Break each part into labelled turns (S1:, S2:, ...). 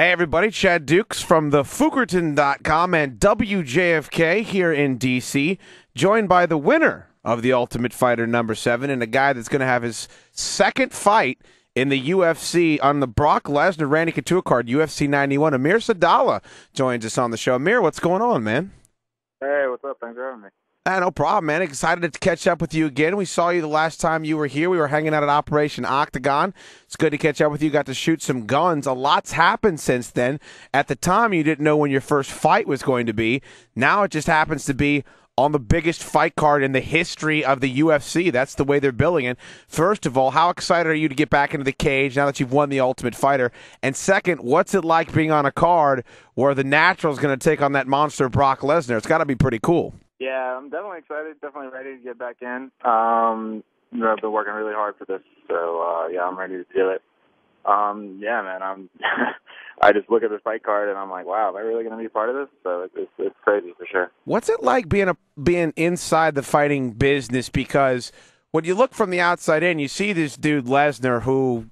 S1: Hey everybody, Chad Dukes from the Fukerton.com and WJFK here in DC, joined by the winner of the Ultimate Fighter #7 and a guy that's going to have his second fight in the UFC on the Brock Lesnar-Randy Couture card, UFC 91. Amir Sadollah joins us on the show. Amir, what's going on, man?
S2: Hey, what's up? Thanks for having me.
S1: No problem, man. Excited to catch up with you again. We saw you the last time you were here. We were hanging out at Operation Octagon. It's good to catch up with you. Got to shoot some guns. A lot's happened since then. At the time, you didn't know when your first fight was going to be. Now it just happens to be on the biggest fight card in the history of the UFC. That's the way they're billing it. First of all, how excited are you to get back into the cage now that you've won the Ultimate Fighter? And second, what's it like being on a card where the Natural is going to take on that monster Brock Lesnar? It's got to be pretty cool.
S2: Yeah, I'm definitely excited, definitely ready to get back in. I've been working really hard for this, so yeah, I'm ready to do it. Yeah, man, I just look at this fight card and I'm like, wow, am I really going to be part of this? So it's crazy for sure.
S1: What's it like being inside the fighting business? Because when you look from the outside in, you see this dude Lesnar who,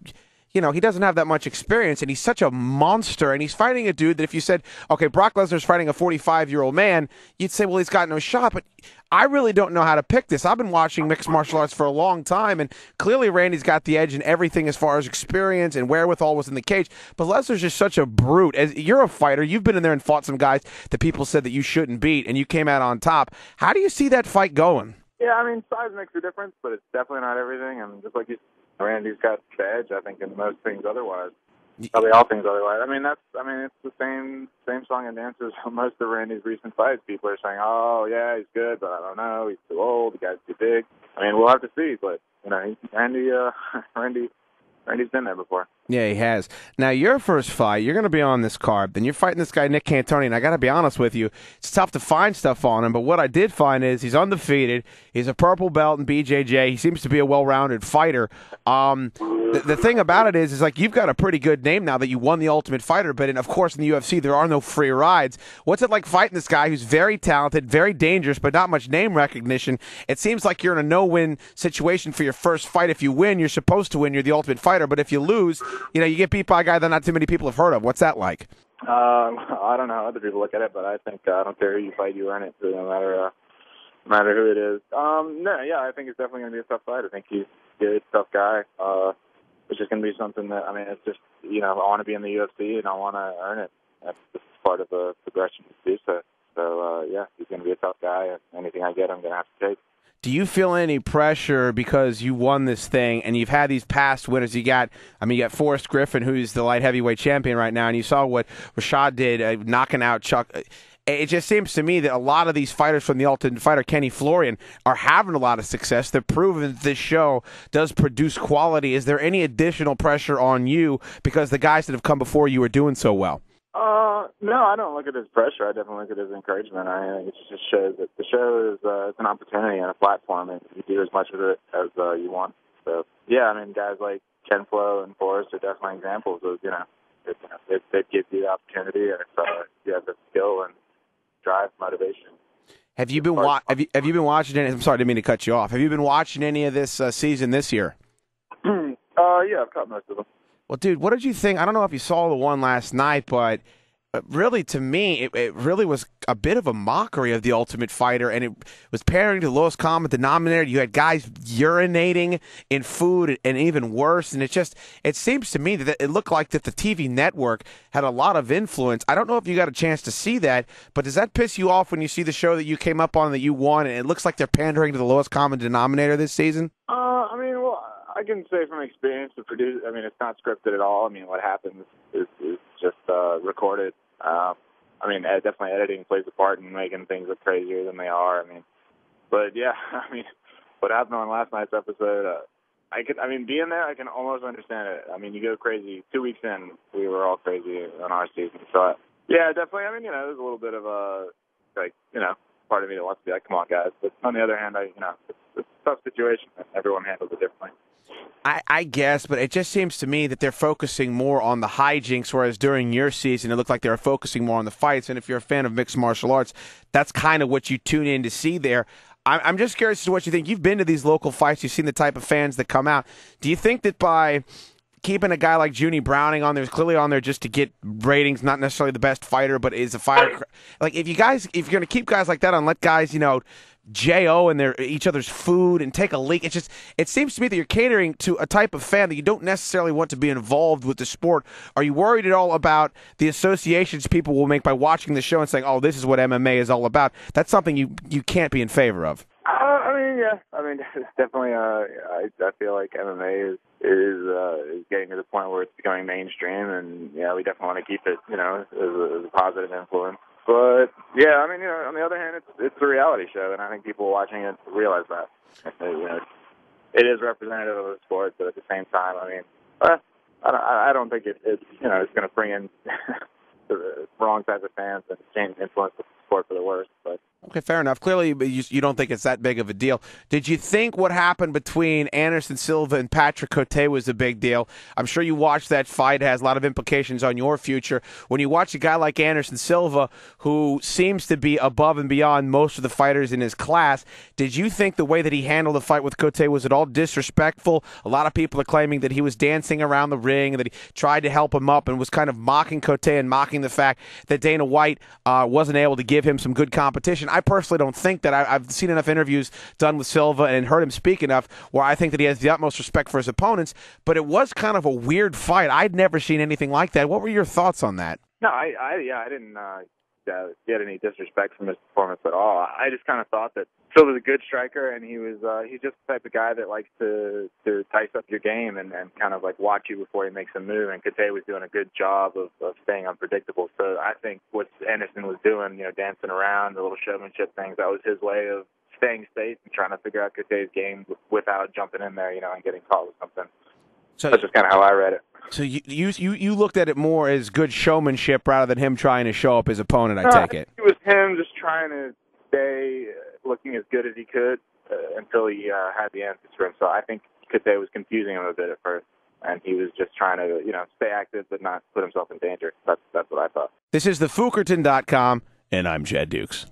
S1: you know, he doesn't have that much experience, and he's such a monster, and he's fighting a dude that if you said, okay, Brock Lesnar's fighting a 45-year-old man, you'd say, well, he's got no shot, but I really don't know how to pick this. I've been watching mixed martial arts for a long time, and clearly Randy's got the edge in everything as far as experience and wherewithal was in the cage, but Lesnar's just such a brute. As you're a fighter, you've been in there and fought some guys that people said that you shouldn't beat, and you came out on top. How do you see that fight going?
S2: Yeah, I mean, size makes a difference, but it's definitely not everything. I mean, just like you said, Randy's got the edge, I think, in most things otherwise. Probably all things otherwise. I mean, it's the same song and dance as most of Randy's recent fights. People are saying, oh, yeah, he's good, but I don't know. He's too old. The guy's too big. I mean, we'll have to see, but, you know, Randy's been there before.
S1: Yeah, he has. Now, your first fight, you're going to be on this card. Then you're fighting this guy, Nick Cantoni, and I got to be honest with you, it's tough to find stuff on him, but what I did find is he's undefeated. He's a purple belt in BJJ. He seems to be a well-rounded fighter. The thing about it is like you've got a pretty good name now that you won the Ultimate Fighter, but of course in the UFC there are no free rides. What's it like fighting this guy who's very talented, very dangerous, but not much name recognition? It seems like you're in a no-win situation for your first fight. If you win, you're supposed to win. You're the Ultimate Fighter, but if you lose, you know, you get beat by a guy that not too many people have heard of. What's that like?
S2: I don't know how other people look at it, but I think I don't care who you fight, you earn it. So no matter who it is. No, yeah, I think it's definitely going to be a tough fight. I think he's a good, tough guy. It's just going to be something that, I mean, it's just, you know, I want to be in the UFC and I want to earn it. That's just part of the progression to do so. So, yeah, he's going to be a tough guy, and anything I get, I'm going to have to take.
S1: Do you feel any pressure because you won this thing and you've had these past winners? You got Forrest Griffin, who's the light heavyweight champion right now, and you saw what Rashad did, knocking out Chuck. It just seems to me that a lot of these fighters from the Ultimate Fighter, Kenny Florian, are having a lot of success. They're proving that this show does produce quality. Is there any additional pressure on you because the guys that have come before you are doing so well?
S2: No, I don't look at it as pressure. I definitely look at it as encouragement. I think it just shows that the show is it's an opportunity and a platform, and you do as much of it as you want. So, yeah, I mean, guys like Ken Flo and Forrest are definitely examples of, you know, it gives you the opportunity, and you have the skill and drive, motivation.
S1: Have you been watching any? I'm sorry, I didn't mean to cut you off. Have you been watching any of this season this year?
S2: Yeah, I've caught most of them.
S1: Well, dude, what did you think? I don't know if you saw the one last night, but really, to me, it really was a bit of a mockery of the Ultimate Fighter, and it was pairing to the lowest common denominator. You had guys urinating in food, and even worse. And it seems to me that it looked like that the TV network had a lot of influence. I don't know if you got a chance to see that, but does that piss you off when you see the show that you came up on that you won, and it looks like they're pandering to the lowest common denominator this season?
S2: I mean, well, I can say from experience to produce. I mean, it's not scripted at all. I mean, what happens is just recorded. I mean, definitely editing plays a part in making things look crazier than they are. I mean, but yeah, I mean, what happened on last night's episode, being there, I can almost understand it. I mean, you go crazy. 2 weeks in, we were all crazy on our season. So, yeah, definitely. I mean, you know, there's a little bit of part of me that wants to be like, come on, guys. But on the other hand, it's a tough situation, and everyone handles it differently.
S1: I guess, but it just seems to me that they're focusing more on the hijinks, whereas during your season, it looked like they were focusing more on the fights. And if you're a fan of mixed martial arts, that's kind of what you tune in to see there. I'm just curious as to what you think. You've been to these local fights. You've seen the type of fans that come out. Do you think that by keeping a guy like Junie Browning on there is clearly on there just to get ratings, not necessarily the best fighter, but is a fighter. Like, if you're going to keep guys like that on, let guys, J.O. and each other's food and take a leak. It seems to me that you're catering to a type of fan that you don't necessarily want to be involved with the sport. Are you worried at all about the associations people will make by watching the show and saying, oh, this is what MMA is all about? That's something you can't be in favor of.
S2: Yeah. It's definitely. I feel like MMA is getting to the point where it's becoming mainstream, and we definitely want to keep it, as a positive influence. But yeah, on the other hand, it's a reality show, and I think people watching it realize that. It is representative of the sport, but at the same time, I don't think it's going to bring in the wrong type of fans and influence the sport for the worse. But
S1: okay, fair enough. Clearly, you don't think it's that big of a deal. Did you think what happened between Anderson Silva and Patrick Cote was a big deal? I'm sure you watched that fight. It has a lot of implications on your future. When you watch a guy like Anderson Silva, who seems to be above and beyond most of the fighters in his class, did you think the way that he handled the fight with Cote was at all disrespectful? A lot of people are claiming that he was dancing around the ring and that he tried to help him up and was kind of mocking Cote and mocking the fact that Dana White wasn't able to give him some good competition. I personally don't think that. I've seen enough interviews done with Silva and heard him speak enough where I think that he has the utmost respect for his opponents, but it was kind of a weird fight. I'd never seen anything like that. What were your thoughts on that?
S2: No, I didn't get any disrespect from his performance at all. I just kind of thought that Silva's a good striker, and he's just the type of guy that likes to tice up your game and kind of like watch you before he makes a move. And Cote was doing a good job of staying unpredictable. So I think what Anderson was doing, dancing around, the little showmanship things, that was his way of staying safe and trying to figure out Cote's game without jumping in there, and getting caught with something. So that's just kind of how I read it.
S1: So you looked at it more as good showmanship rather than him trying to show up his opponent, I take it.
S2: It was him just trying to stay looking as good as he could until he had the answers for him. So I think Cote was confusing him a bit at first, and he was just trying to, stay active but not put himself in danger. That's what I thought.
S1: This is the Fukerton.com, and I'm Chad Dukes.